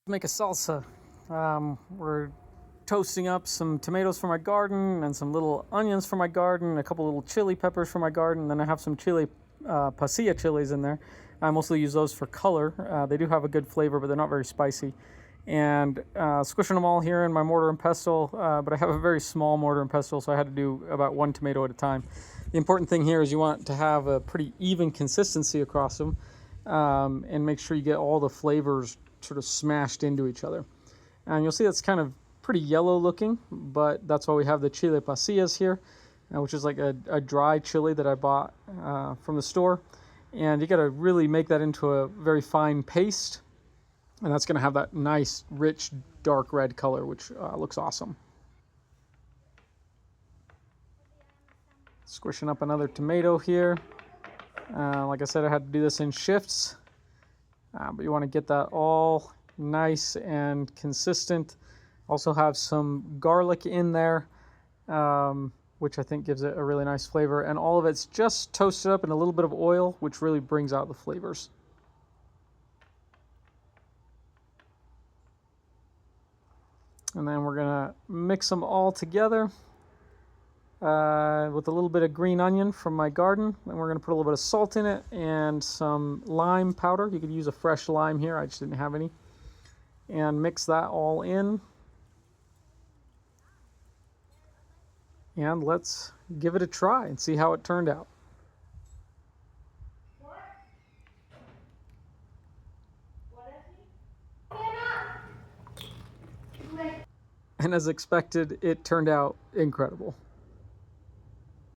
Make a salsa. We're toasting up some tomatoes from my garden and some little onions from my garden, a couple little chili peppers from my garden. Then I have some chili pasilla chilies in there. I mostly use those for color. They do have a good flavor, but they're not very spicy. And squishing them all here in my mortar and pestle, but I have a very small mortar and pestle, so I had to do about one tomato at a time. The important thing here is you want to have a pretty even consistency across them, and make sure you get all the flavors sort of smashed into each other. And you'll see that's kind of pretty yellow looking, but that's why we have the chile pasillas here, which is like a dry chili that I bought from the store. And you got to really make that into a very fine paste, and that's going to have that nice, rich, dark red color, which looks awesome. Squishing up another tomato here. Like I said, I had to do this in shifts, but you want to get that all nice and consistent. Also have some garlic in there, which I think gives it a really nice flavor. And all of it's just toasted up in a little bit of oil, which really brings out the flavors. And then we're gonna mix them all together with a little bit of green onion from my garden. Then we're gonna put a little bit of salt in it and some lime powder. You could use a fresh lime here, I just didn't have any. And mix that all in. And let's give it a try and see how it turned out. And as expected, it turned out incredible.